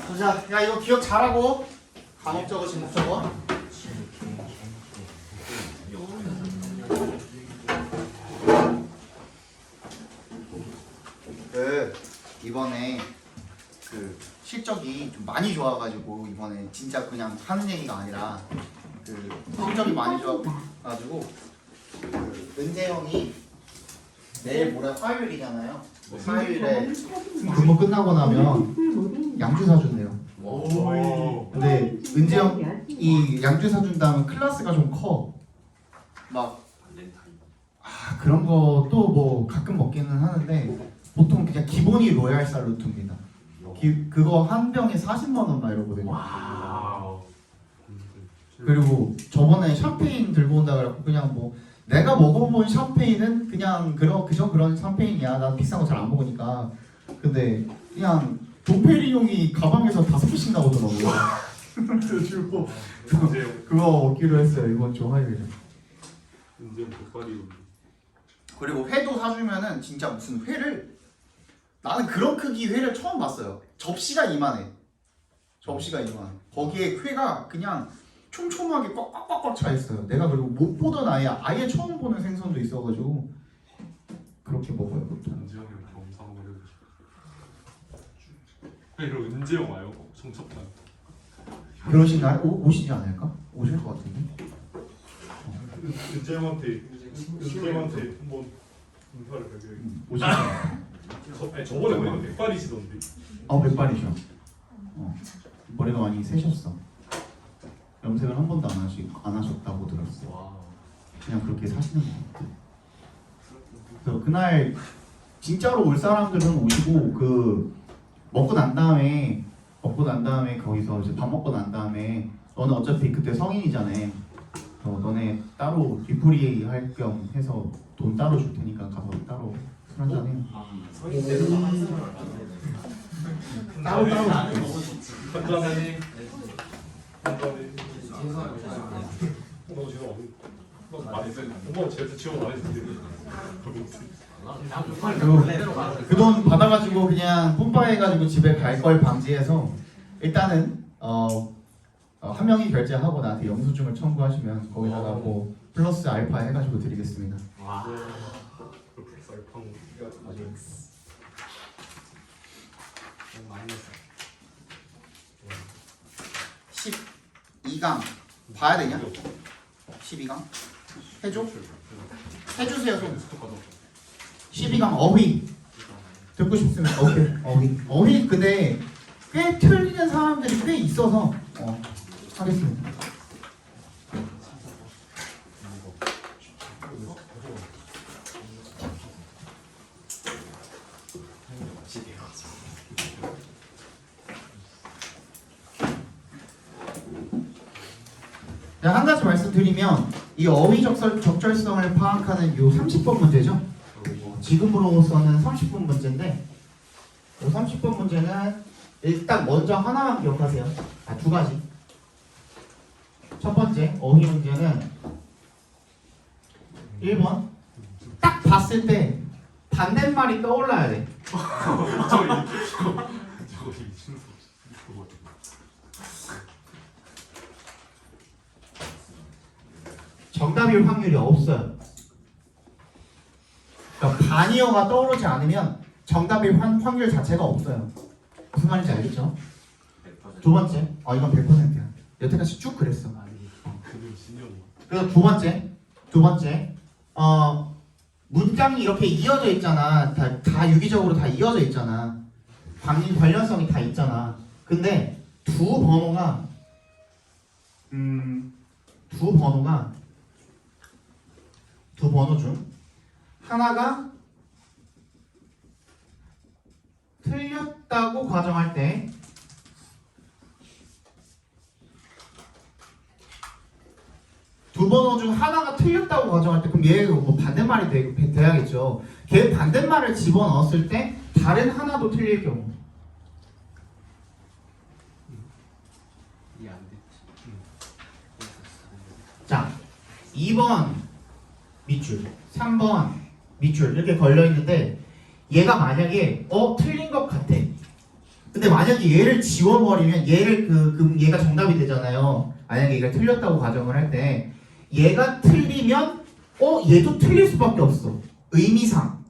보자. 야 이거 기억 잘하고. 과목 적어 제목 적어. 이번에 그 실적이 좀 많이 좋아가지고 이번에 진짜 그냥 하는 얘기가 아니라 그 실적이 많이 좋아가지고 그 은재형이 내일 모레 화요일이잖아요. 화요일에 근무 끝나고 나면 양주 사준대요. 근데 은재형 이 양주 사준다면 클래스가 좀 커. 막 그런 것도 뭐 가끔 먹기는 하는데 보통 그냥 기본이 로얄 살루트입니다. 그거 한 병에 40만 원 막 이러거든요. 그리고 저번에 샴페인 들고 온다 그래갖고 그냥 뭐 내가 먹어본 샴페인은 그냥 그런 샴페인이야. 난 비싼 거 잘 안 먹으니까. 근데 그냥 도페리용이 가방에서 5개씩 나오더라고요. 그래가지고 그거 먹기로 했어요. 이번 주 화요일에. 그리고 회도 사주면은 진짜 무슨 회를 나는 그런 크기 회를 처음 봤어요. 접시가 이만해. 접시가 이만해. 거기에 회가 그냥 촘촘하게 꽉꽉꽉꽉 차 있어요. 내가 그리고 못 보던 아예 처음 보는 생선도 있어가지고 그렇게 먹어요. 보통. 은재형이 경사 먹으려고 그리고 은재형 와요? 정첩단 그러시나요? 오시지 않을까? 오실 것 같은데. 은재형한테 한번 인사를 드려요. 오시죠. 저번에 보니까 백발이시던데. 백발이죠. 머리가 많이 새셨어. 염색을 한 번도 안 하셨다고 들었어. 그냥 그렇게 사시는 것 같아. 그래서 그날 진짜로 올 사람들은 오시고 그 먹고 난 다음에 거기서 이제 밥 먹고 난 다음에 너는 어차피 그때 성인이잖아. 너네 따로 리프리 할 겸 해서 돈 따로 줄 테니까 가서 따로 술 한잔 해요. 성인 때도 한 사람 따로 한잔해. 너무 지금 많이 쓰. 엄마 제가 지원 많이 쓰는데. 그 돈 받아가지고 그냥 뿜빠해가지고 집에 갈 걸 방지해서 일단은 한 명이 결제하고 나한테 영수증을 청구하시면 거기다가 뭐 플러스 알파 해가지고 드리겠습니다. 와. 마이너스. 12강 봐야 되냐? 12강? 해줘? 해주세요 좀. 12강 어휘 듣고 싶으면 어휘 근데 꽤 틀리는 사람들이 꽤 있어서 하겠습니다. 한 가지 말씀드리면 이 어휘 적절성을 파악하는 이 30번 문제죠. 지금으로서는 30분 문제인데 이 30번 문제는 일단 먼저 하나만 기억하세요. 두 가지. 첫 번째 어휘 문제는 1번 딱 봤을 때 반대말이 떠올라야 돼. 정답일 확률이 없어요. 그러니까 반이어가 떠오르지 않으면 정답일 확률 자체가 없어요. 무슨 말인지 알겠죠? 두 번째, 이건 100%야. 여태까지 쭉 그랬어. 그래서 두 번째, 문장이 이렇게 이어져 있잖아. 다 유기적으로 다 이어져 있잖아. 관련성이 다 있잖아. 근데 두 번호 중 하나가 틀렸다고 가정할 때 두 번호 중 하나가 틀렸다고 가정할 때 그럼 얘 뭐 반대말이 돼야겠죠. 걔 반대말을 집어넣었을 때 다른 하나도 틀릴 경우 자 2번 밑줄 3번 밑줄 이렇게 걸려있는데 얘가 만약에 틀린 것 같아 근데 만약에 얘를 지워버리면 그럼 얘가 정답이 되잖아요. 만약에 얘가 틀렸다고 가정을 할 때 얘가 틀리면 얘도 틀릴 수밖에 없어. 의미상.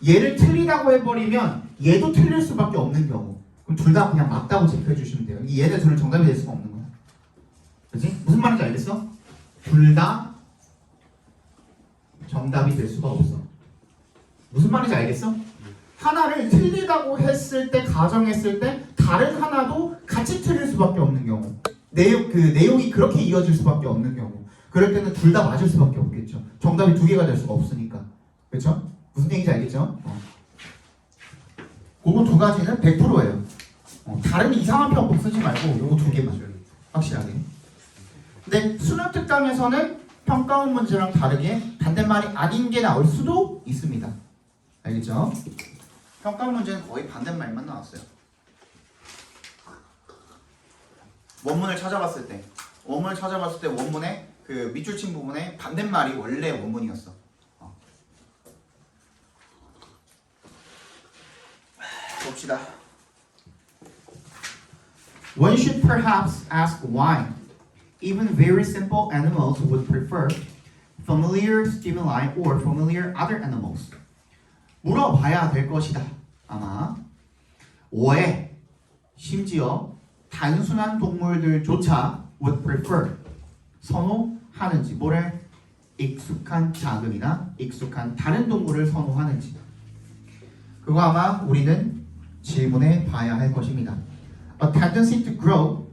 얘를 틀리다고 해버리면 얘도 틀릴 수밖에 없는 경우. 그럼 둘 다 그냥 맞다고 체크해 주시면 돼요. 얘네 둘은 정답이 될 수가 없는 거야. 그치? 무슨 말인지 알겠어? 둘 다 정답이 될 수가 없어. 무슨 말인지 알겠어? 하나를 틀리다고 했을 때, 가정했을 때 다른 하나도 같이 틀릴 수밖에 없는 경우. 내용이 그렇게 이어질 수밖에 없는 경우. 그럴 때는 둘 다 맞을 수밖에 없겠죠. 정답이 두 개가 될 수가 없으니까. 그렇죠? 무슨 얘기인지 알겠죠? 그거 두 가지는 100%예요. 다른 이상한 편법 쓰지 말고 요거 두 개만 확실하게. 근데 수능 특강에서는 평가원 문제랑 다르게 반대말이 아닌 게 나올 수도 있습니다. 알겠죠? 평가원 문제는 거의 반대말만 나왔어요. 원문을 찾아봤을 때 원문의 그 밑줄 친 부분에 반대말이 원래 원문이었어. 봅시다. One should perhaps ask why even very simple animals would prefer familiar stimuli or familiar other animals. 물어봐야 될 것이다. 아마 왜 심지어 단순한 동물들조차 would prefer 선호하는지, 뭐를 익숙한 자극이나 익숙한 다른 동물을 선호하는지, 그거 아마 우리는 질문해 봐야 할 것입니다. A tendency to grow,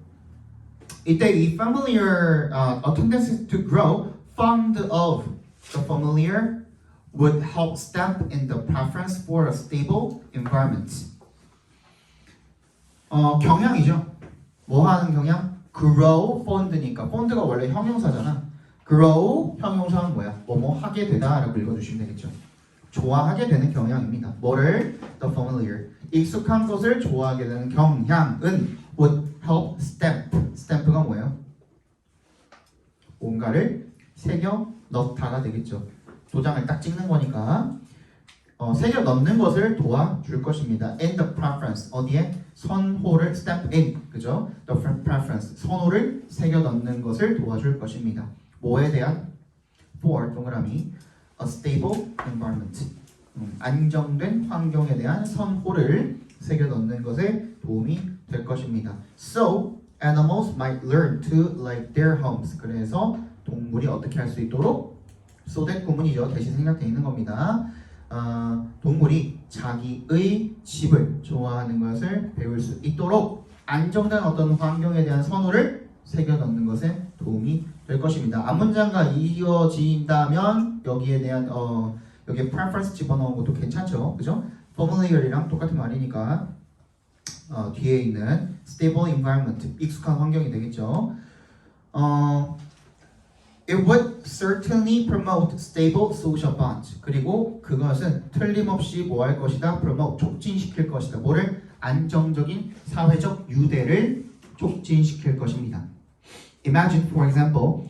이때 이 familiar, a tendency to grow fond of the familiar would help stamp in the preference for a stable environment. 경향이죠. 뭐 하는 경향? grow fond니까 fond가 원래 형용사잖아. grow 형용사는 뭐야? 뭐뭐 하게 되다라고 읽어주시면 되겠죠. 좋아하게 되는 경향입니다. 뭐를? The familiar. 익숙한 것을 좋아하게 되는 경향은 would help stamp. stamp가 뭐예요? 뭔가를 새겨 넣다가 되겠죠. 도장을 딱 찍는 거니까 새겨 넣는 것을 도와줄 것입니다. In the preference. 어디에? 선호를 stamp in. 그죠? The preference. 선호를 새겨 넣는 것을 도와줄 것입니다. 뭐에 대한? For 동그라미 a stable environment. 안정된 환경에 대한 선호를 새겨 넣는 것에 도움이 될 것입니다. So animals might learn to like their homes. 그래서 동물이 어떻게 할 수 있도록? so that 구문이죠. 대신 생략되어 있는 겁니다. 동물이 자기의 집을 좋아하는 것을 배울 수 있도록 안정된 어떤 환경에 대한 선호를 새겨 넣는 것에 도움이 될 것입니다. 앞문장과 이어진다면 여기에 대한 여기에 preference 집어넣은 것도 괜찮죠, 그죠? familiar이랑 똑같은 말이니까 뒤에 있는 stable environment, 익숙한 환경이 되겠죠. It would certainly promote stable social bonds. 그리고 그것은 틀림없이 뭐 할 것이다? promote, 촉진시킬 것이다. 뭐를? 안정적인 사회적 유대를 촉진시킬 것입니다. Imagine, for example,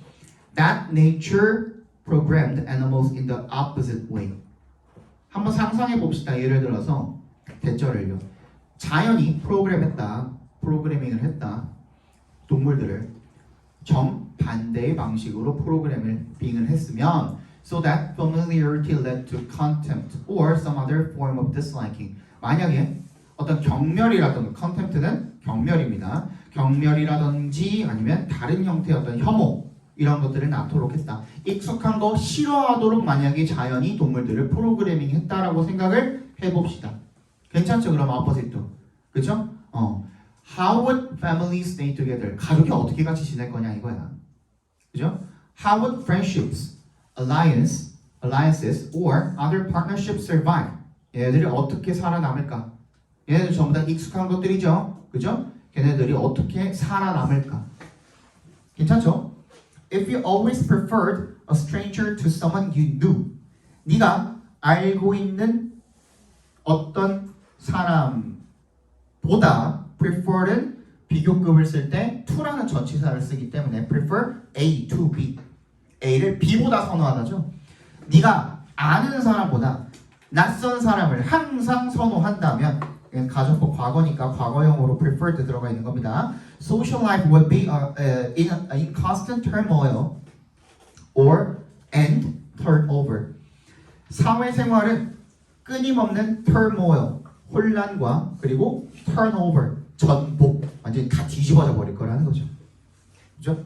that nature programmed animals in the opposite way. 한번 상상해 봅시다. 예를 들어서 대절을요. 자연이 프로그래밍을 했다. 동물들을 정반대의 방식으로 빙을 했으면 so that familiarity led to contempt or some other form of disliking. 만약에 어떤 경멸이라든가 contempt는 경멸입니다. 경멸이라든지 아니면 다른 형태의 어떤 혐오 이런 것들을 낳도록 했다. 익숙한 거 싫어하도록 만약에 자연이 동물들을 프로그래밍 했다라고 생각을 해봅시다. 괜찮죠? 그럼 opposite도. 그쵸? How would families stay together? 가족이 어떻게 같이 지낼 거냐 이거야. 그죠? How would friendships, alliances, or other partnerships survive? 얘네들이 어떻게 살아남을까? 얘네들 전부 다 익숙한 것들이죠. 그죠? 걔네들이 어떻게 살아남을까? 괜찮죠? If you always preferred a stranger to someone you knew, 네가 알고 있는 어떤 사람보다 prefer는 비교급을 쓸 때 to라는 전치사를 쓰기 때문에 prefer A to B. A를 B보다 선호하다죠. 네가 아는 사람보다 낯선 사람을 항상 선호한다면 이건 가정법 과거니까 과거형으로 preferred 들어가 있는 겁니다. Social life would be in constant turmoil or and turnover. 사회생활은 끊임없는 turmoil, 혼란과 그리고 turnover, 전복, 완전히 다 뒤집어져 버릴 거라는 거죠. 그죠?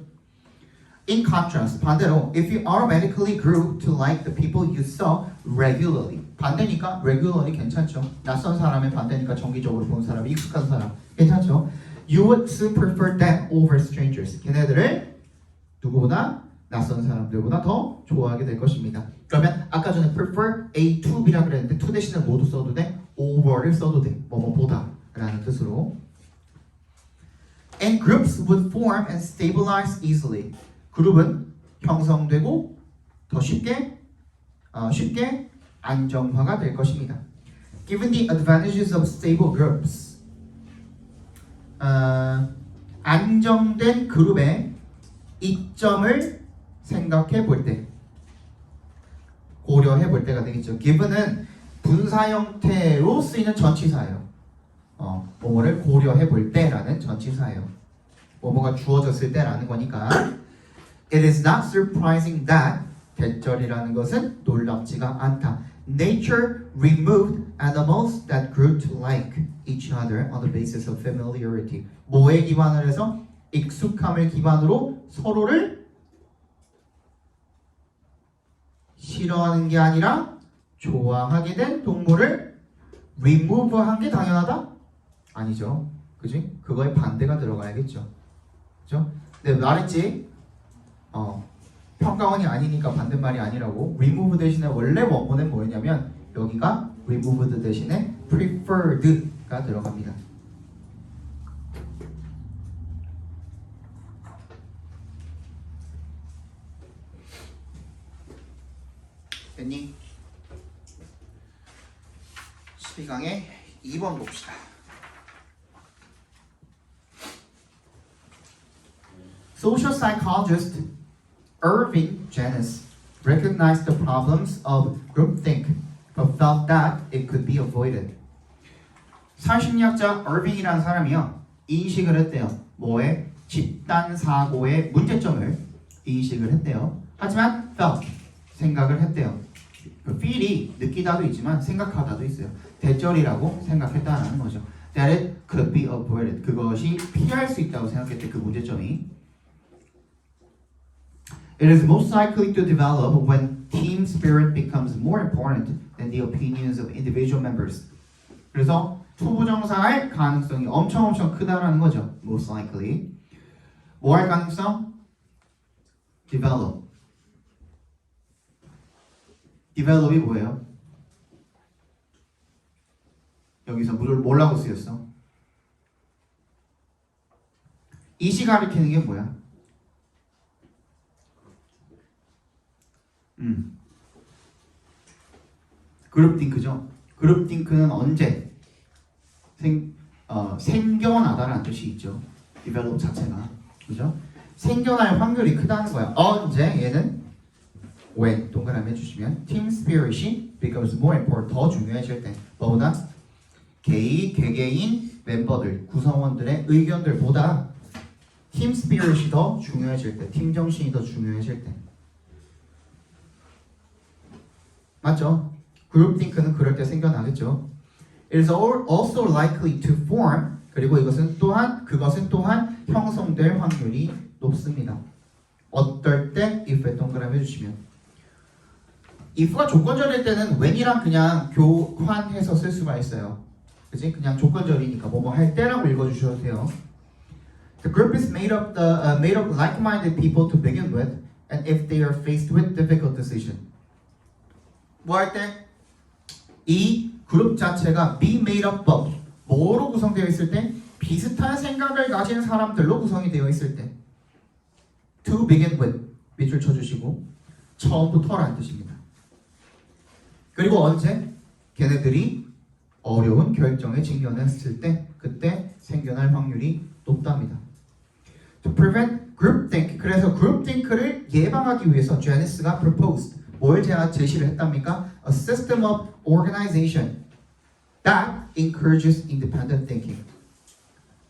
In contrast, 반대로, if you automatically grew to like the people you saw regularly. 반대니까 regularly 괜찮죠. 낯선 사람의 반대니까 정기적으로 본 사람, 익숙한 사람 괜찮죠. You would soon prefer them over strangers. 걔네들을 누구보다 낯선 사람들보다 더 좋아하게 될 것입니다. 그러면 아까 전에 prefer A to B라 그랬는데 to 대신에 뭐도 써도 돼? over를 써도 돼. 뭐뭐보다 라는 뜻으로. And groups would form and stabilize easily. 그룹은 형성되고 더 쉽게 안정화가 될 것입니다. Given the advantages of stable groups, 안정된 그룹의 이점을 생각해 볼 때, 고려해 볼 때가 되겠죠. given은 분사 형태로 쓰이는 전치사예요. 뭐뭐를 고려해 볼 때라는 전치사예요. 뭐뭐가 주어졌을 때라는 거니까. It is not surprising that 대절이라는 것은 놀랍지가 않다. Nature removed animals that grew to like each other on the basis of familiarity. 뭐에 기반을 해서? 익숙함을 기반으로 서로를 싫어하는 게 아니라 좋아하게 된 동물을 remove한 게 당연하다? 아니죠. 그지? 그거에 반대가 들어가야겠죠. 그죠? 근데 말했지? 평가원이 아니니까 반대말이 아니라고. remove 대신에 원래 원문은 뭐였냐면 여기가 removed 대신에 preferred가 들어갑니다. 됐니? 12강의 2번 봅시다. Social psychologist Irving Janis recognized the problems of groupthink, but felt that it could be avoided. 사회심리학자 Irving이라는 사람이요 인식을 했대요. 뭐에? 집단 사고의 문제점을 인식을 했대요. 하지만 felt 생각을 했대요. 그 feel이 느끼다도 있지만 생각하다도 있어요. 대절이라고 생각했다는 거죠. That it could be avoided. 그것이 피할 수 있다고 생각했대. 그 문제점이. It is most likely to develop when team spirit becomes more important than the opinions of individual members. 그래서 초부정사할 가능성이 엄청 크다라는 거죠. Most likely. 뭐 할 가능성? Develop. Develop이 뭐예요? 여기서 뭐라고 쓰였어? 이시 가리키는 게 뭐야? 그룹띵크죠. 그룹띵크는 언제 생겨나다라는 뜻이 있죠. develop 자체가 그죠? 생겨날 확률이 크다는 거야. 언제? 얘는 when 동그라미 해주시면 team spirit이 becomes more important 더 중요해질 때 뭐보다 개개인 멤버들 구성원들의 의견들보다 team spirit이 더 중요해질 때 팀 정신이 더 중요해질 때 맞죠? 그룹띵크는 그럴 때 생겨나겠죠. It is also likely to form 그리고 그것은 또한 형성될 확률이 높습니다. 어떨 때? if에 동그라미 해주시면 if가 조건절일 때는 when이랑 그냥 교환해서 쓸 수가 있어요. 그치? 그냥 조건절이니까 뭐뭐 할 때라고 읽어주셔도 돼요. The group is made of like-minded people to begin with, and if they are faced with difficult decision. 뭐 할 때? 이 그룹 자체가 be made up of 뭐로 구성되어 있을 때? 비슷한 생각을 가진 사람들로 구성이 되어 있을 때. To begin with 밑줄 쳐주시고 처음부터라는 뜻입니다. 그리고 언제? 걔네들이 어려운 결정에 직면했을 때 그때 생겨날 확률이 높답니다. To prevent groupthink 그래서 groupthink를 예방하기 위해서 제니스가 proposed 뭘 제시를 했답니까? A system of organization that encourages independent thinking.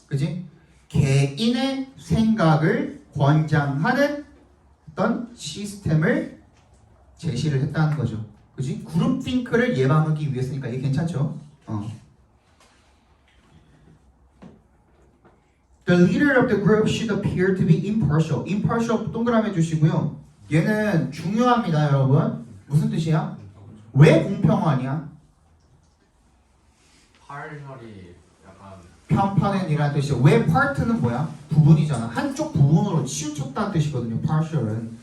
그지? 개인의 생각을 권장하는 어떤 시스템을 제시를 했다는 거죠. 그지? 그룹 핑크를 예방하기 위해서니까 이게 괜찮죠? The leader of the group should appear to be impartial. impartial 동그라미 주시고요. 얘는 중요합니다, 여러분. 무슨 뜻이야? 왜 공평하냐? 파열혈이 약간 편파는 이라는 뜻이야. 왜 part는 뭐야? 부분이잖아. 한쪽 부분으로 치우쳤다는 뜻이거든요. partial은.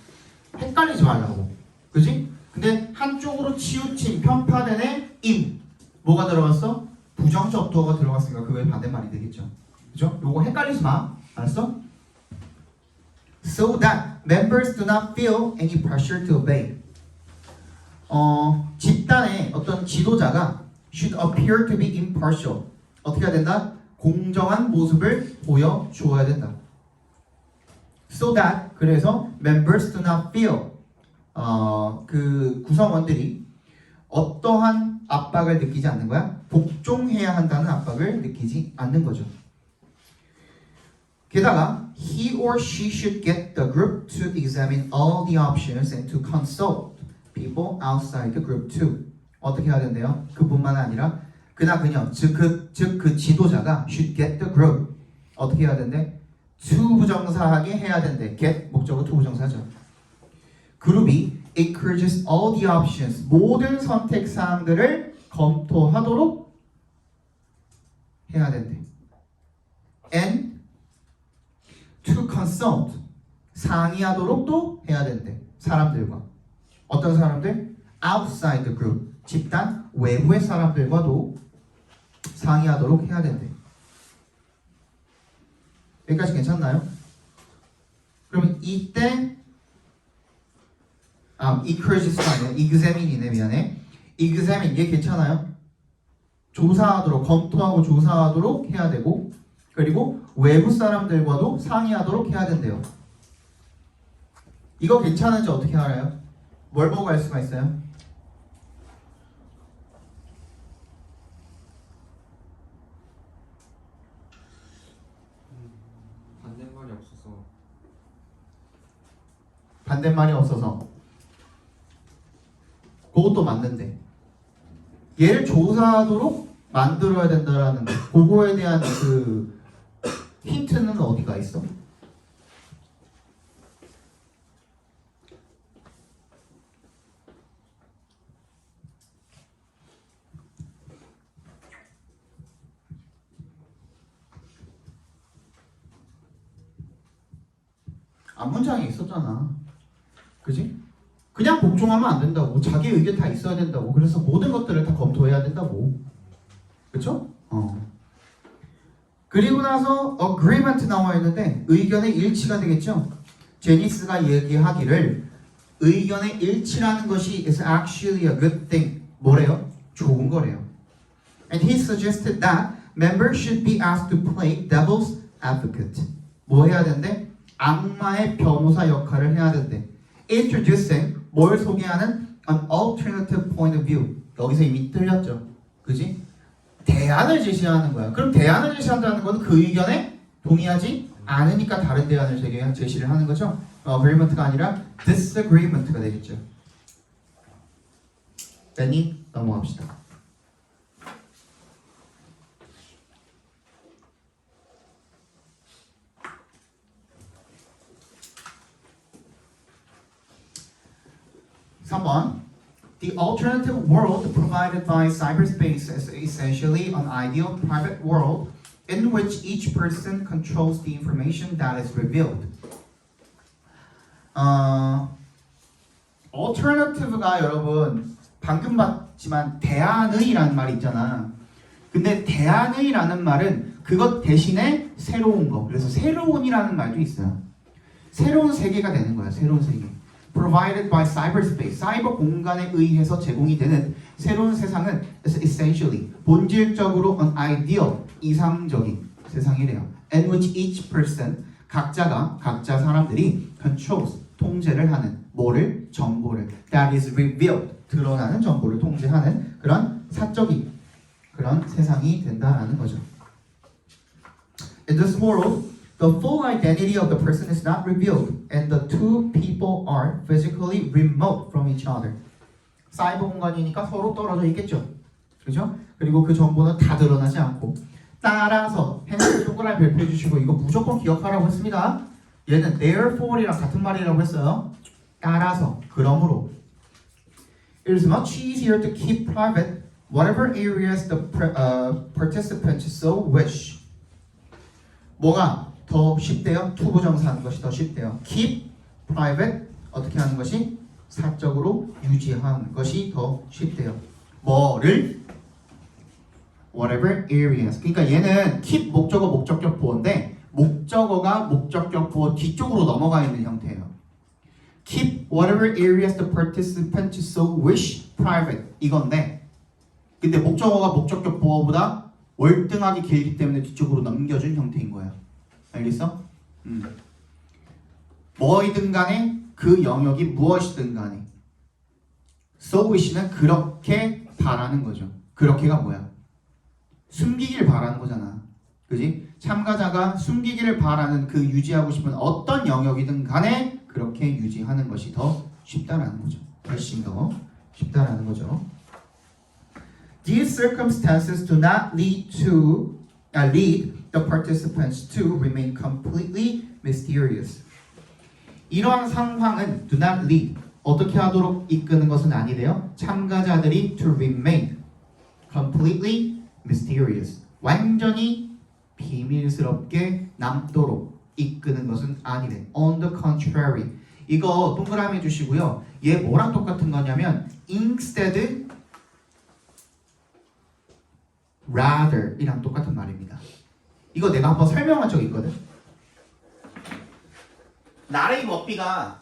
헷갈리지 말라고. 그지? 근데 한쪽으로 치우친 편파된의 in. 뭐가 들어갔어? 부정적 도어가 들어갔으니까 그게 반대말이 되겠죠. 그죠? 요거 헷갈리지 마. 알았어? So that members do not feel any pressure to obey. 집단의 어떤 지도자가 should appear to be impartial. 어떻게 해야 된다? 공정한 모습을 보여주어야 된다. So that 그래서 members do not feel 그 구성원들이 어떠한 압박을 느끼지 않는 거야? 복종해야 한다는 압박을 느끼지 않는 거죠. 게다가 he or she should get the group to examine all the options and to consult people outside the group too. 어떻게 해야 된대요? 그뿐만 아니라 그나 그녀 즉 그 지도자가 should get the group 어떻게 해야 된대? to 부정사하게 해야 된대. get 목적어 to 부정사죠. 그룹이 encourages all the options 모든 선택 사항들을 검토하도록 해야 된대. and to consult 상의하도록도 해야 된대. 사람들과 어떤 사람들? outside the group 집단 외부의 사람들과도 상의하도록 해야 된대. 여기까지 괜찮나요? 그러면 이때 encourages가 아니라 examine이네. 미안해. examine 얘 괜찮아요? 조사하도록 검토하고 조사하도록 해야 되고 그리고 외부 사람들과도 상의하도록 해야 된대요. 이거 괜찮은지 어떻게 알아요? 뭘 보고 알 수가 있어요? 반대말이 없어서 반대말이 없어서 그것도 맞는데 얘를 조사하도록 만들어야 된다라는 거. 그거에 대한 그 힌트는 어디가 있어? 앞문장에 있었잖아. 그지? 그냥 복종하면 안 된다고. 자기 의견 다 있어야 된다고. 그래서 모든 것들을 다 검토해야 된다고. 그쵸? 그리고 나서 agreement 나와 있는데 의견의 일치가 되겠죠? 제니스가 얘기하기를 의견의 일치라는 것이 is actually a good thing. 뭐래요? 좋은 거래요. And he suggested that members should be asked to play devil's advocate. 뭐 해야 된대? 악마의 변호사 역할을 해야 된대. Introducing 뭘 소개하는 an alternative point of view. 여기서 이미 틀렸죠. 그지? 대안을 제시하는 거야. 그럼 대안을 제시한다는 건 그 의견에 동의하지 않으니까 다른 대안을 제시를 하는 거죠. agreement가 아니라 disagreement가 되겠죠. 됐니? 넘어갑시다. The alternative world provided by cyberspace is essentially an ideal private world in which each person controls the information that is revealed. alternative가 여러분 방금 봤지만 대안의라는 말이 있잖아. 근데 대안의라는 말은 그것 대신에 새로운 거. 그래서 새로운이라는 말도 있어요. 새로운 세계가 되는 거야. 새로운 세계. provided by cyberspace, 사이버 공간에 의해서 제공이 되는 새로운 세상은 essentially, 본질적으로 an ideal, 이상적인 세상이래요. in which each person, 각자 사람들이 controls, 통제를 하는 뭐를? 정보를 that is revealed, 드러나는 정보를 통제하는 그런 사적인 그런 세상이 된다라는 거죠. In this world, the full identity of the person is not revealed, and the two people are physically remote from each other. 사이버 공간이니까 서로 떨어져 있겠죠. 그죠? 그리고 그 정보는 다 드러나지 않고 따라서 헨리 동그라미 별표해 주시고 이거 무조건 기억하라고 했습니다. 얘는 therefore이랑 같은 말이라고 했어요. 따라서, 그러므로 It is much easier to keep private whatever areas the participants so wish. 뭐가 더 쉽대요? 투부정사하는 것이 더 쉽대요. Keep private 어떻게 하는 것이? 사적으로 유지하는 것이 더 쉽대요. 뭐를? Whatever areas. 그러니까 얘는 keep 목적어 목적격 보어인데 목적어가 목적격 보어 뒤쪽으로 넘어가 있는 형태예요. Keep whatever areas the participants so wish private 이건데 근데 목적어가 목적격 보어보다 월등하게 길기 때문에 뒤쪽으로 넘겨준 형태인 거예요. 알겠어? 뭐이든 간에 그 영역이 무엇이든 간에 so wish는 그렇게 바라는 거죠. 그렇게가 뭐야? 숨기길 바라는 거잖아. 그지? 참가자가 숨기기를 바라는 그 유지하고 싶은 어떤 영역이든 간에 그렇게 유지하는 것이 더 쉽다라는 거죠. 훨씬 더 쉽다라는 거죠. These circumstances do not lead the participants to remain completely mysterious. 이러한 상황은 do not lead 어떻게 하도록 이끄는 것은 아니래요. 참가자들이 to remain completely mysterious 완전히 비밀스럽게 남도록 이끄는 것은 아니래. On the contrary 이거 동그라미 주시고요. 얘 뭐랑 똑같은 거냐면 instead rather 이랑 똑같은 말입니다. 이거 내가 한번 설명한 적 있거든. 나레이 워비가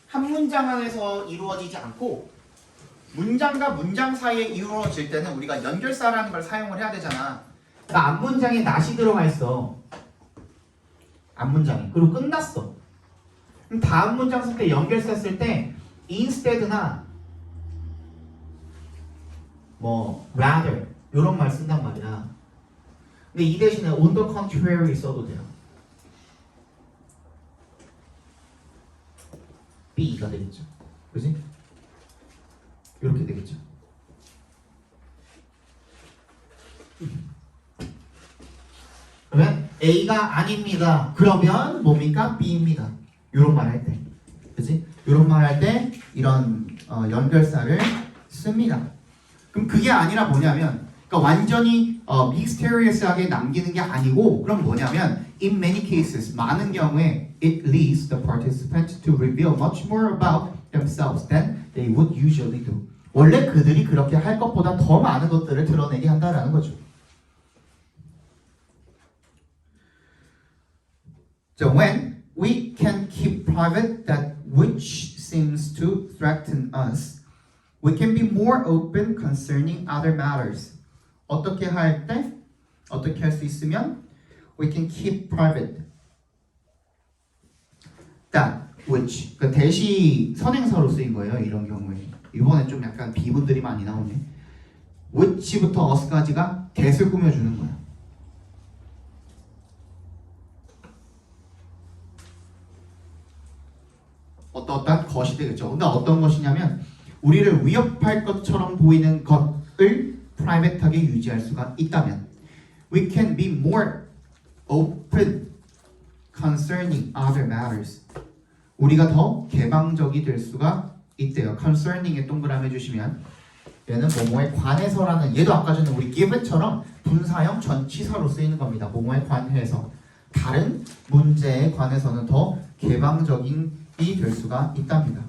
한 문장 안에서 이루어지지 않고 문장과 문장 사이에 이루어질 때는 우리가 연결사라는 걸 사용을 해야 되잖아. 그러니까 앞문장에 not이 들어가 있어. 앞문장에. 그리고 끝났어. 그럼 다음 문장 쓸 때 연결사 쓸 때 instead나 뭐 rather 이런 말 쓴단 말이야. 근데 이 대신에 on the contrary 써도 돼요. B가 되겠죠. 그지? 이렇게 되겠죠. 그러면 A가 아닙니다. 그러면 뭡니까? B입니다. 이런 말 할 때. 그지? 이런 말 할 때 이런 연결사를 씁니다. 그럼 그게 아니라 뭐냐면 그러니까 완전히 misterious하게 남기는 게 아니고 그럼 뭐냐면 in many cases 많은 경우에 it leads the participants to reveal much more about themselves than they would usually do. 원래 그들이 그렇게 할 것보다 더 많은 것들을 드러내게 한다라는 거죠. So when we can keep private that which seems to threaten us, we can be more open concerning other matters. 어떻게 할 때? 어떻게 할 수 있으면? We can keep private that which 그 대시 선행사로 쓰인 거예요. 이런 경우에 이번에 좀 약간 비문들이 많이 나오네. which부터 us까지가 that을 꾸며주는 거야. 어떤 것이 되겠죠. 근데 어떤 것이냐면 우리를 위협할 것처럼 보이는 것을 프라이빗하게 유지할 수가 있다면 we can be more open concerning other matters. 우리가 더 개방적이 될 수가 있대요. concerning에 동그라미 해주시면 얘는 뭐뭐에 관해서라는 얘도 아까 전에 우리 given처럼 분사형 전치사로 쓰이는 겁니다. 뭐뭐에 관해서 다른 문제에 관해서는 더 개방적인 될 수가 있답니다.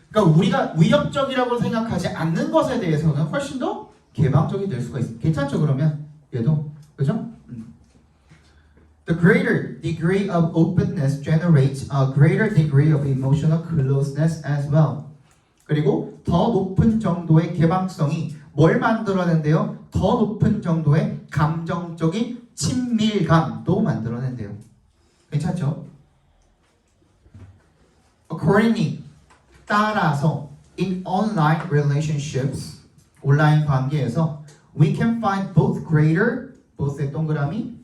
그러니까 우리가 위협적이라고 생각하지 않는 것에 대해서는 훨씬 더 개방적이 될 수가 있어요. 괜찮죠? 그러면 얘도 그죠? The greater degree of openness generates a greater degree of emotional closeness as well. 그리고 더 높은 정도의 개방성이 뭘 만들어낸대요? 더 높은 정도의 감정적인 친밀감도 만들어낸대요. 괜찮죠? Accordingly, 따라서 in online relationships 온라인 관계에서 we can find both greater both의 동그라미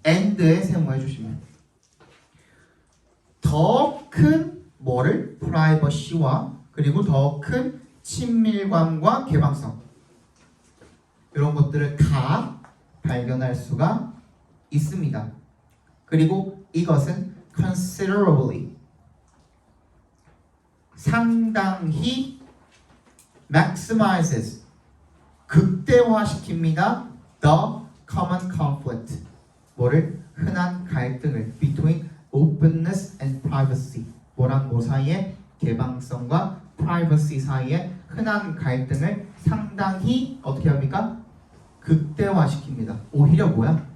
and의 세모해 주시면 더 큰 뭐를 프라이버시와 그리고 더 큰 친밀감과 개방성 이런 것들을 다 발견할 수가 있습니다. 그리고 이것은 considerably 상당히 maximizes 극대화시킵니다. the common conflict 뭐를 흔한 갈등을 between openness and privacy 뭐랑 뭐 사이의 개방성과 privacy 사이의 흔한 갈등을 상당히 어떻게 합니까? 극대화시킵니다. 오히려 뭐야?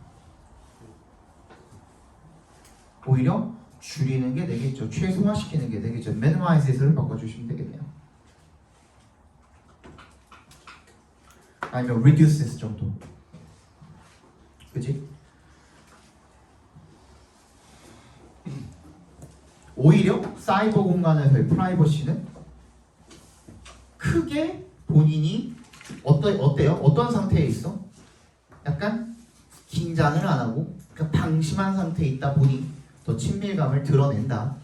오히려 줄이는 게 되겠죠. 최소화시키는 게 되겠죠. minimize를 바꿔주시면 되겠네요. 아니면 reduces 정도. 그치? 오히려 사이버 공간에서의 프라이버시는 크게 본인이 어때요? 어떤 상태에 있어? 약간 긴장을 안 하고 그러니까 방심한 상태에 있다 보니 더 친밀감을 드러낸다.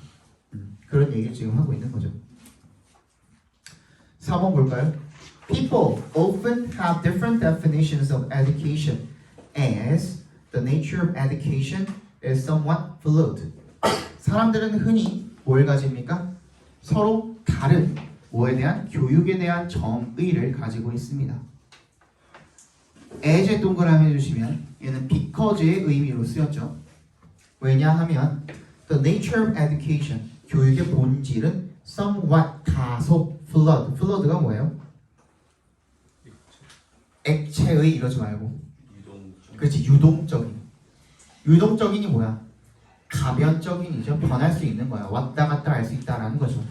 그런 얘기를 지금 하고 있는 거죠. 4번 볼까요? People often have different definitions of education as the nature of education is somewhat fluid. 사람들은 흔히 뭘 가집니까? 서로 다른 뭐에 대한 교육에 대한 정의를 가지고 있습니다. as의 동그라미 해주시면 얘는 because의 의미로 쓰였죠. 왜냐하면 the nature of education 교육의 본질은 somewhat 다소 flood가 뭐예요? 액체의 이러지 말고 그렇지 유동적인이 뭐야? 가변적인이죠. 변할 수 있는 거야. 왔다 갔다 할 수 있다라는 거죠.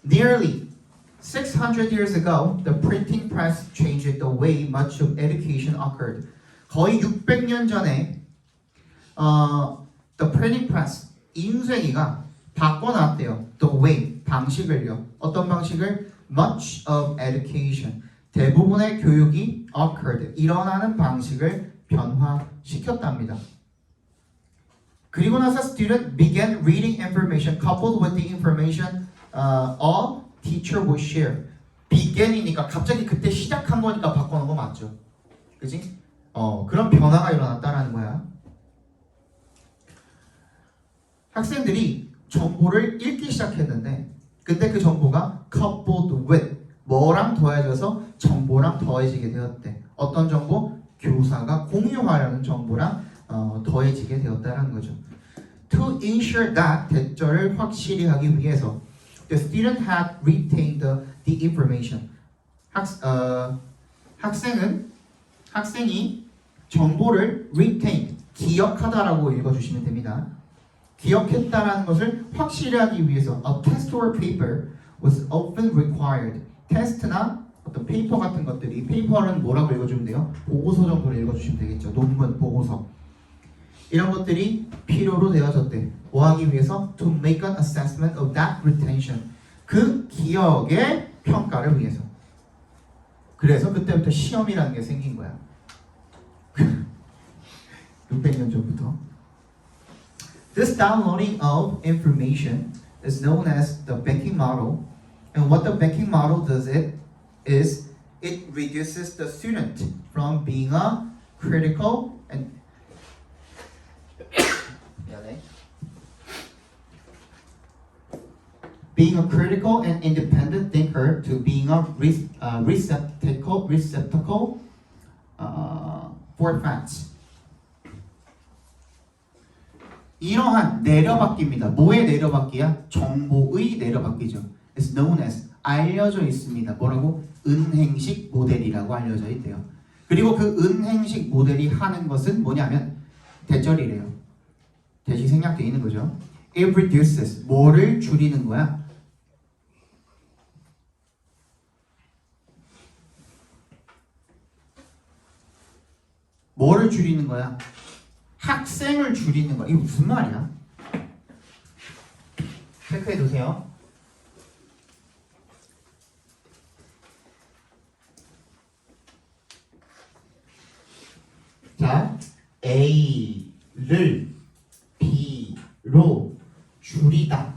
Nearly 600 years ago, the printing press changed the way much of education occurred. 거의 600년 전에 the printing press 인쇄기가 바꿔놨대요. The way 방식을요. 어떤 방식을? Much of education 대부분의 교육이 occurred 일어나는 방식을 변화시켰답니다. 그리고 나서 student began reading information coupled with the information a teacher would share. begin이니까 갑자기 그때 시작한 거니까 바꿔놓은 거 맞죠? 그지? 그런 변화가 일어났다라는 거야. 학생들이 정보를 읽기 시작했는데 그때 그 정보가 coupled with 뭐랑 더해져서 정보랑 더해지게 되었대. 어떤 정보? 교사가 공유하려는 정보랑 더해지게 되었다는 거죠. To ensure that 대절을 확실히 하기 위해서 the student had retained the information. 학생이 정보를 retain 기억하다라고 읽어주시면 됩니다. 기억했다라는 것을 확실히 하기 위해서 a test or paper was often required. 테스트나 어떤 페이퍼 같은 것들이 페이퍼는 뭐라고 읽어주면 돼요? 보고서 정도로 읽어주시면 되겠죠. 논문, 보고서 이런 것들이 필요로 되어졌대. 뭐 하기 위해서? To make an assessment of that retention. 그 기억의 평가를 위해서. 그래서 그때부터 시험이라는 게 생긴 거야. 600년 전부터. This downloading of information is known as the Becky model. And what the Becky model does is it reduces the student from being a critical and being a critical and independent thinker to being a receptacle for facts. 이러한 내려받기입니다. 뭐의 내려받기야? 정보의 내려받기죠. It's known as 알려져 있습니다. 뭐라고? 은행식 모델이라고 알려져 있대요. 그리고 그 은행식 모델이 하는 것은 뭐냐면 대절이래요. 대시 생략되어 있는 거죠. It reduces 뭐를 줄이는 거야? 뭐를 줄이는 거야? 학생을 줄이는 거야. 이게 무슨 말이야? 체크해 두세요. 자, A를 B로 줄이다.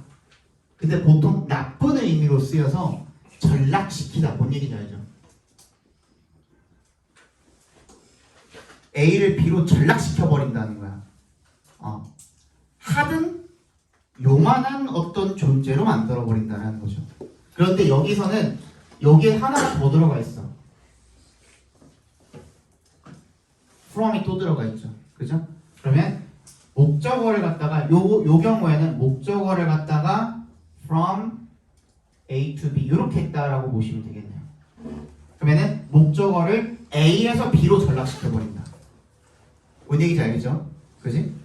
근데 보통 나쁜 의미로 쓰여서 전락시키다. 뭔 얘기인지 알죠? A를 B로 전락시켜 버린다는 거야. 하든 요만한 어떤 존재로 만들어 버린다는 거죠. 그런데 여기서는 여기에 하나가 더 들어가 있어. from이 또 들어가 있죠. 그죠? 그러면 목적어를 갖다가 요 경우에는 목적어를 갖다가 from A to B 이렇게 했다라고 보시면 되겠네요. 그러면은 목적어를 A에서 B로 전락시켜 버린다. 뭔 얘기인지 알겠죠? 그지?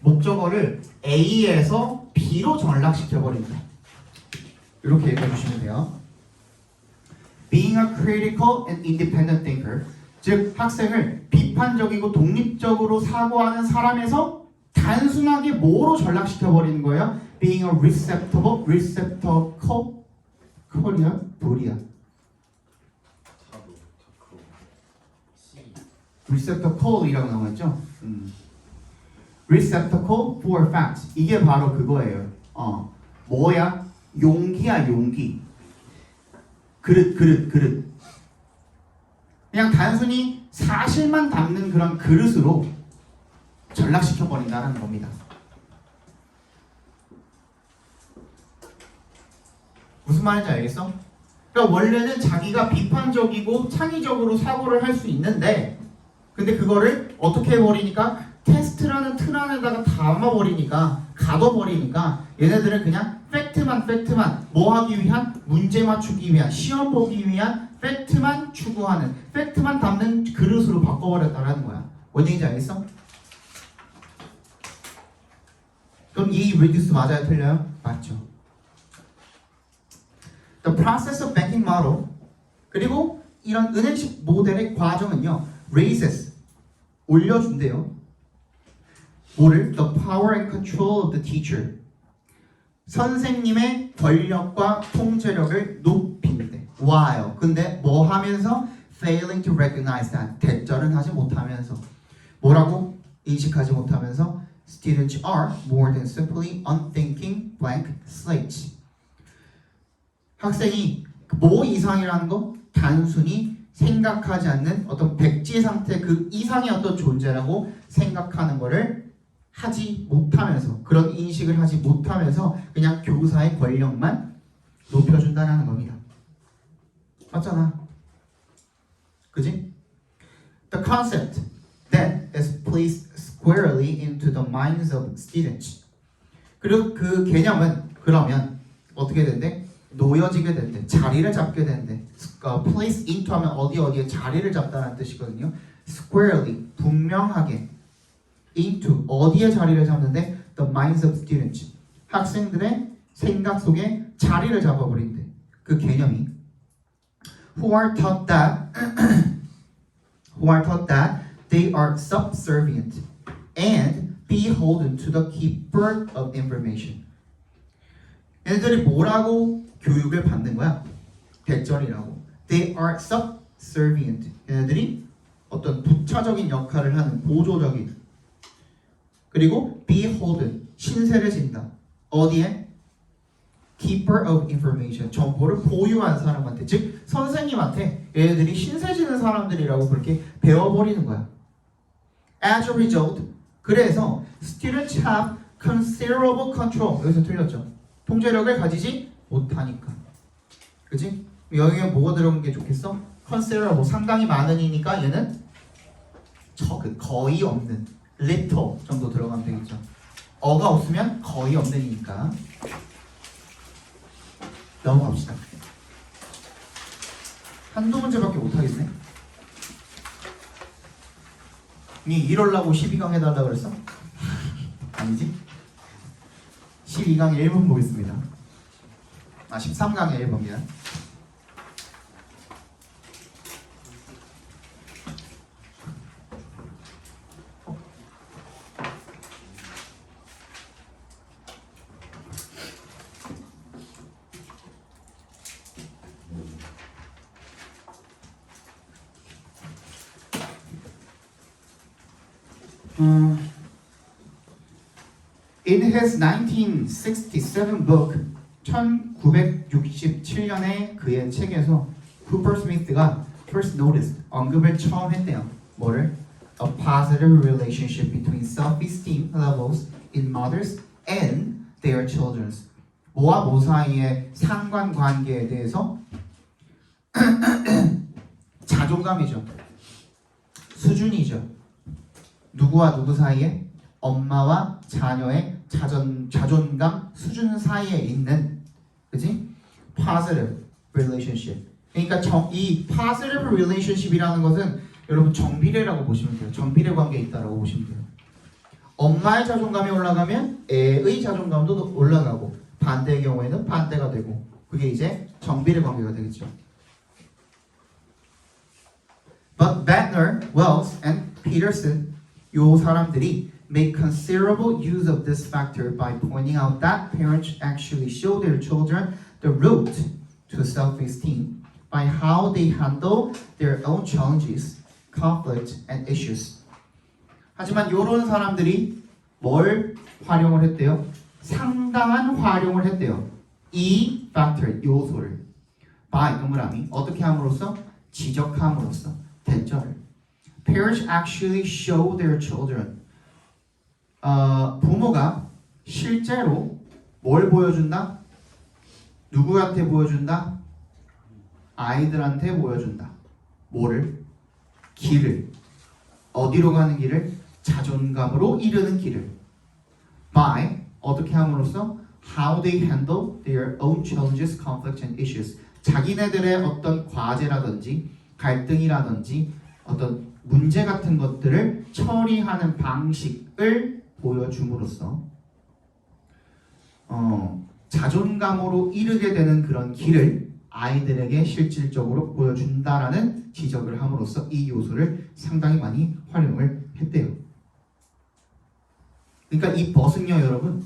목적어를 A에서 B로 전락시켜 버린다. 이렇게 얘기해 주시면 돼요. Being a critical and independent thinker, 즉 학생을 비판적이고 독립적으로 사고하는 사람에서 단순하게 뭐로 전락시켜 버리는 거예요? Being a receptacle, 코리아, 불이야. 차도 차크로 C receptacle이라고 나와있죠? receptacle for facts. 이게 바로 그거예요. 뭐야? 용기야, 용기. 그릇. 그냥 단순히 사실만 담는 그런 그릇으로 전락시켜 버린다는 겁니다. 무슨 말인지 알겠어? 그러니까 원래는 자기가 비판적이고 창의적으로 사고를 할 수 있는데, 근데 그거를 어떻게 해버리니까 테스트라는 틀 안에다가 담아버리니까, 가둬버리니까 얘네들은 그냥 팩트만 뭐 하기 위한? 문제 맞추기 위한, 시험 보기 위한 팩트만 추구하는, 팩트만 담는 그릇으로 바꿔버렸다는 거야. 뭔 얘기인지 알겠어? 그럼 이 reduce 맞아요? 틀려요? 맞죠. The process of banking model, 그리고 이런 은행식 모델의 과정은요, raises, 올려준대요. 뭐를? The power and control of the teacher, 선생님의 권력과 통제력을 높인대. while, 근데 뭐 하면서? failing to recognize that, 대절은 하지 못하면서. 뭐라고? 인식하지 못하면서 students are more than simply unthinking blank slates. 학생이 뭐 이상이라는 거? 단순히 생각하지 않는 어떤 백지 상태 그 이상의 어떤 존재라고 생각하는 거를 하지 못하면서, 그런 인식을 하지 못하면서 그냥 교사의 권력만 높여준다는 겁니다. 맞잖아. 그지? The concept that is placed squarely into the minds of students. 그리고 그 개념은 그러면 어떻게 된대? 놓여지게 된대. 자리를 잡게 된대. place into 하면 어디에 자리를 잡다는 뜻이거든요. squarely, 분명하게. into, 어디에 자리를 잡는데? the minds of students. 학생들의 생각 속에 자리를 잡아버린대. 그 개념이. who are taught that they are subservient and beholden to the keeper of information. 얘네들이 뭐라고 교육을 받는 거야? 대절이라고. They are subservient. 얘네들이 어떤 부차적인 역할을 하는, 보조적인. 그리고 beholden, 신세를 진다. 어디에? keeper of information, 정보를 보유한 사람한테, 즉 선생님한테 얘네들이 신세지는 사람들이라고 그렇게 배워버리는 거야. As a result, 그래서 students have considerable control. 여기서 틀렸죠. 통제력을 가지지 못하니까. 그치? 여기에 뭐가 들어간 게 좋겠어? considerable, 상당히 많으니까 얘는 적은, 거의 없는, little 정도 들어가면 되겠죠. 어가 없으면 거의 없는이니까. 넘어갑시다. 한두 문제밖에 못하겠네. 니 이럴라고 12강 해달라 그랬어? 아니지? 12강 1번 보겠습니다. 13강의 1번이야. In his 1967 book, 1967년에 그의 책에서 쿠퍼 스미스가 first noticed, 언급을 처음 했대요. 뭐를? A positive relationship between self-esteem levels in mothers and their children. 뭐와 뭐 사이의 상관관계에 대해서 자존감이죠. 수준이죠. 누구와 누구 사이에? 엄마와 자녀의 자존감 수준 사이에 있는, 그지? Positive relationship. 그러니까 이 positive relationship이라는 것은 여러분 정비례라고 보시면 돼요. 정비례 관계에 있다라고 보시면 돼요. 엄마의 자존감이 올라가면 애의 자존감도 올라가고 반대의 경우에는 반대가 되고 그게 이제 정비례 관계가 되겠죠. But Bettner, Wells, and Peterson 요 사람들이 make considerable use of this factor by pointing out that parents actually show their children the route to self-esteem by how they handle their own challenges, conflict, and issues. 하지만 이런 사람들이 뭘 활용을 했대요? 상당한 활용을 했대요. 이 factor, 요소를 by 동그라미 어떻게 함으로써? 지적함으로써 대절을. Parents actually show their children. 부모가 실제로 뭘 보여준다? 누구한테 보여준다? 아이들한테 보여준다. 뭐를? 길을. 어디로 가는 길을? 자존감으로 이르는 길을. By 어떻게 함으로써? How they handle their own challenges, conflicts, and issues. 자기네들의 어떤 과제라든지 갈등이라든지 어떤 문제 같은 것들을 처리하는 방식을 보여줌으로써 자존감으로 이르게 되는 그런 길을 아이들에게 실질적으로 보여준다라는 지적을 함으로써 이 요소를 상당히 많이 활용을 했대요. 그러니까 이 벗은요 여러분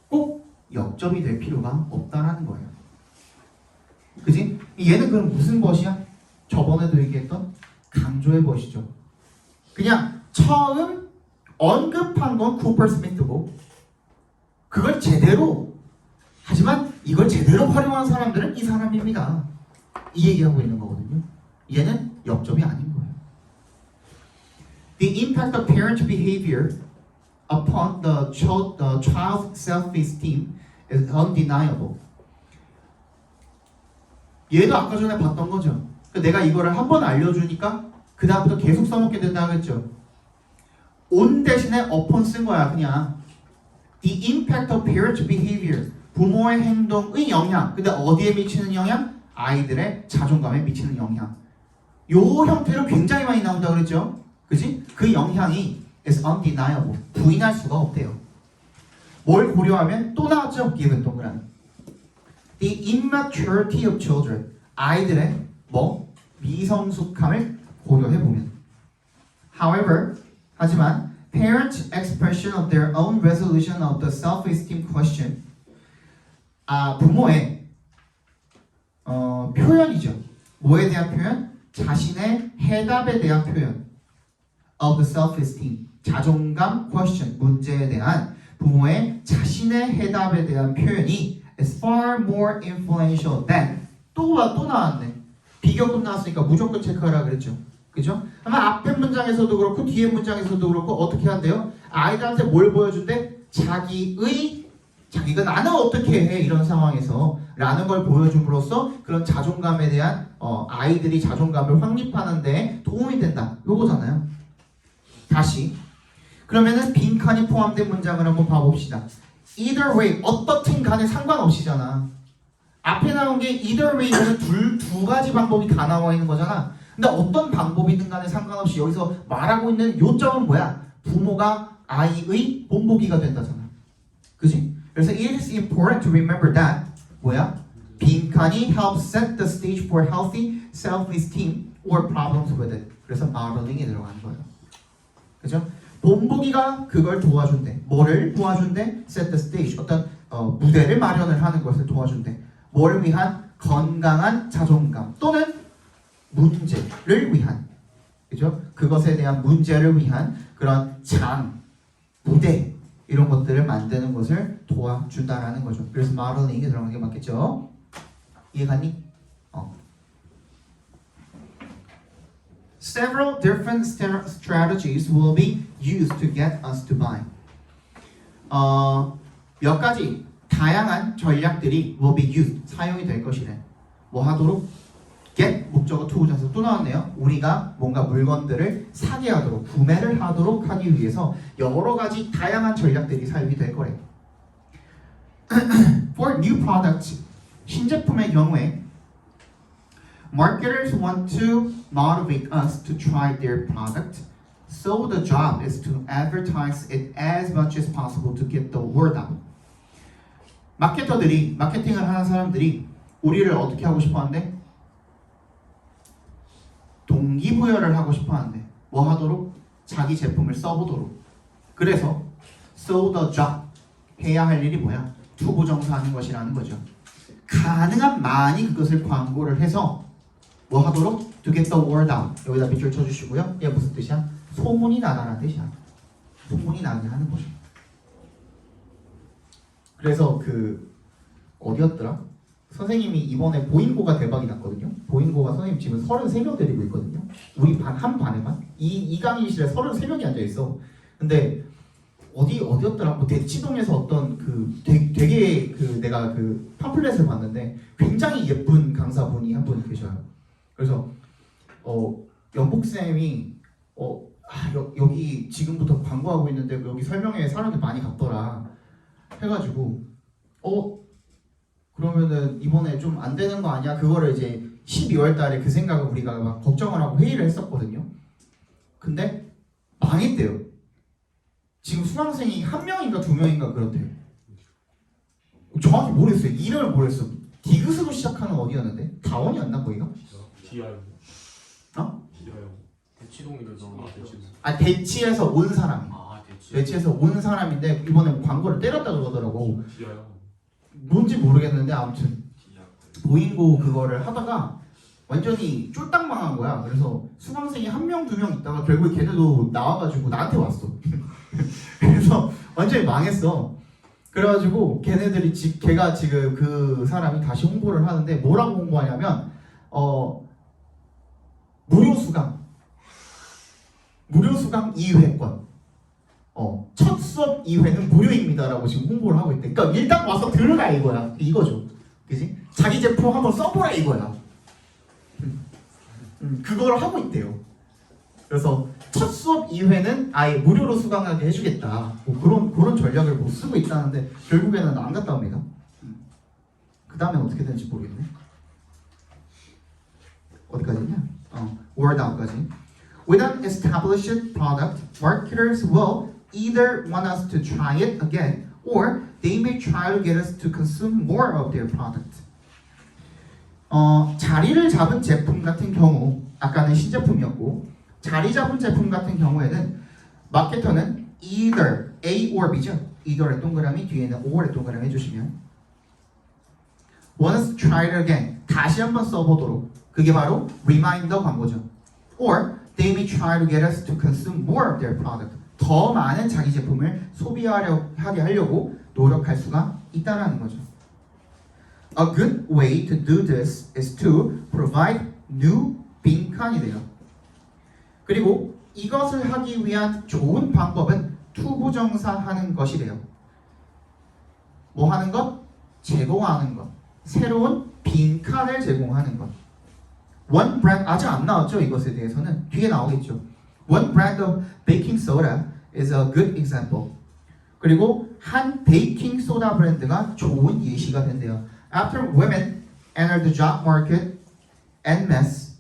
꼭 역점이 될 필요가 없다라는 거예요. 그지? 얘는 그럼 무슨 벗이야? 저번에도 얘기했던 강조의 벗이죠. 그냥 처음 언급한 건 쿠퍼 스미스고 그걸 제대로 하지만 이걸 제대로 활용한 사람들은 이 사람입니다. 이 얘기하고 있는 거거든요. 얘는 역점이 아닌 거예요. The impact of parent behavior upon the child's self-esteem is undeniable. 얘도 아까 전에 봤던 거죠. 내가 이거를 한 번 알려주니까 그 다음부터 계속 써먹게 된다 하겠죠. on 대신에 upon 쓴 거야 그냥. The impact of parent behavior. 부모의 행동의 영향. 근데 어디에 미치는 영향? 아이들의 자존감에 미치는 영향. 요 형태로 굉장히 많이 나온다 그랬죠. 그지? 그 영향이 is undeniable. 부인할 수가 없대요. 뭘 고려하면 또 나왔죠. given 동그라미. The immaturity of children. 아이들의 미성숙함을 고려해보면. However, 하지만 parents' expression of their own resolution of the self-esteem question. 부모의 표현이죠. 뭐에 대한 표현? 자신의 해답에 대한 표현. Of the self-esteem. 자존감 question. 문제에 대한 부모의 자신의 해답에 대한 표현이 is far more influential than 또 나왔네. 비교급 나왔으니까 무조건 체크하라 그랬죠. 그죠? 아마 앞에 문장에서도 그렇고 뒤에 문장에서도 그렇고 어떻게 한대요? 아이들한테 뭘 보여준대? 자기가 나는 어떻게 해 이런 상황에서 라는 걸 보여줌으로써 그런 자존감에 대한 아이들이 자존감을 확립하는 데 도움이 된다. 요거잖아요. 다시 그러면은 빈칸이 포함된 문장을 한번 봐봅시다. Either way, 어떻든 간에 상관없이잖아. 앞에 나온 게 either way는 두 가지 방법이 다 나와 있는 거잖아. 근데 어떤 방법이든 간에 상관없이 여기서 말하고 있는 요점은 뭐야? 부모가 아이의 본보기가 된다잖아. 그지? 그래서 it is important to remember that 뭐야? 빈칸이 helps set the stage for healthy self-esteem or problems with it. 그래서 modeling이 들어가는 거예요. 그죠? 본보기가 그걸 도와준대. 뭐를 도와준대? Set the stage. 어떤 무대를 마련을 하는 것을 도와준대. 뭘 위한? 건강한 자존감 또는 문제를 위한. 그죠? 그것에 대한 문제를 위한 그런 무대 이런 것들을 만드는 것을 도와준다라는 거죠. 그래서 modeling이 들어가는 게 맞겠죠? 이해갔니? Several different strategies will be used to get us to buy. 몇 가지 다양한 전략들이 will be used, 사용이 될 것이래. 뭐 하도록? get 목적어 to 부정사 또 나왔네요. 우리가 뭔가 물건들을 사게 하도록, 구매를 하도록 하기 위해서 여러 가지 다양한 전략들이 사용이 될 거래. For new products, 신제품의 경우에 marketers want to motivate us to try their product, so the job is to advertise it as much as possible to get the word out. 마케팅을 하는 사람들이 우리를 어떻게 하고 싶어 하는데? 동기부여를 하고 싶어 하는데 뭐 하도록? 자기 제품을 써보도록. 그래서 so the job 해야 할 일이 뭐야? to 부정사하는 것이라는 거죠. 가능한 많이 그것을 광고를 해서 뭐 하도록? to get the word out. 여기다 밑줄 쳐주시고요. 이게 무슨 뜻이야? 소문이 나다라는 뜻이야. 소문이 나게 하는 거죠. 그래서 어디였더라? 선생님이 이번에 보인고가 대박이 났거든요. 보인고가 선생님 지금 33명 데리고 있거든요. 우리 한 반에만 이 강의실에 33명이 앉아 있어. 근데 어디였더라? 뭐 대치동에서 어떤 되게 내가 팜플렛을 봤는데 굉장히 예쁜 강사분이 한 분 계셔요. 그래서 영복 쌤이 여기 지금부터 광고하고 있는데 여기 설명회 사람들 많이 갔더라 해가지고 그러면은 이번에 좀 안 되는 거 아니야? 그거를 이제 12월 달에 그 생각을 우리가 막 걱정을 하고 회의를 했었거든요. 근데 망했대요. 지금 수강생이 1명인가 2명인가 그렇대요. 정확히 모르겠어요. 이름을 모르겠어. 디귿으로 시작하는 어디였는데? 다원이었나 거기가? 디아요. 어? 디아요. 대치동이라서 대치동. 대치에서 온 사람이. 대치. 대치에서 온 사람인데 이번에 광고를 때렸다 그러더라고. 디아요. 뭔지 모르겠는데 아무튼 보인고 그거를 하다가 완전히 쫄딱 망한 거야. 그래서 수강생이 1명, 2명 있다가 결국에 걔네도 나와가지고 나한테 왔어. 그래서 완전히 망했어. 그래가지고 걔가 지금 그 사람이 다시 홍보를 하는데 뭐라고 홍보하냐면 무료 수강 2회권 첫 수업 2회는 무료입니다라고 지금 홍보를 하고 있대. 그러니까 일단 와서 들어가 이거죠. 그지? 자기 제품 한번 써보라 이거야. 그걸 하고 있대요. 그래서 첫 수업 2회는 아예 무료로 수강하게 해주겠다. 뭐 그런 전략을 뭐 쓰고 있다는데 결국에는 안 갔다 옵니다. 그 다음에 어떻게 되는지 모르겠네. 어디까지 했냐? word out까지. With an established product, marketers will either want us to try it again or they may try to get us to consume more of their product. 자리를 잡은 제품 같은 경우, 아까는 신제품이었고 자리 잡은 제품 같은 경우에는 마케터는 either A or B죠. either의 동그라미 뒤에는 or의 동그라미 해주시면 want us to try it again, 다시 한번 써보도록. 그게 바로 reminder 광고죠. or they may try to get us to consume more of their product. 더 많은 자기 제품을 소비하게 하려고 노력할 수가 있다라는 거죠. A good way to do this is to provide new 빈칸이래요. 그리고 이것을 하기 위한 좋은 방법은 to 부정사하는 것이래요. 뭐 하는 것? 제공하는 것. 새로운 빈칸을 제공하는 것. One brand, 아직 안 나왔죠? 이것에 대해서는 뒤에 나오겠죠. One brand of baking soda is a good example. 그리고 한 베이킹 소다 브랜드가 좋은 예시가 된대요. After women entered the job market en masse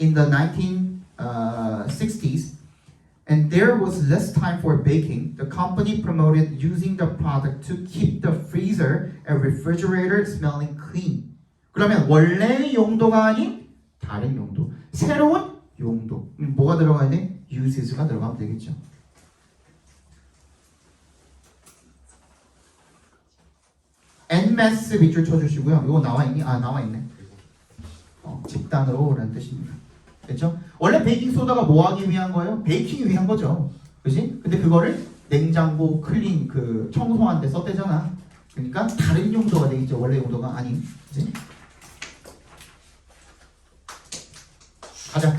in the 1960s, and there was less time for baking, the company promoted using the product to keep the freezer and refrigerator smelling clean. 그러면 원래의 용도가 아닌 다른 용도, 새로운 용도. 뭐가 들어가야 돼? uses가 들어가면 되겠죠. en masse 밑줄 쳐주시고요. 이거 나와 있니? 아, 나와 있네. 집단으로 라는 뜻입니다. 됐죠? 원래 베이킹 소다가 뭐 하기 위한 거예요? 베이킹이 위한 거죠. 그지? 근데 그거를 냉장고 클린 그 청소하는 데 썼대잖아. 그러니까 다른 용도가 되겠죠. 원래 용도가 아닌. 그지? 가자.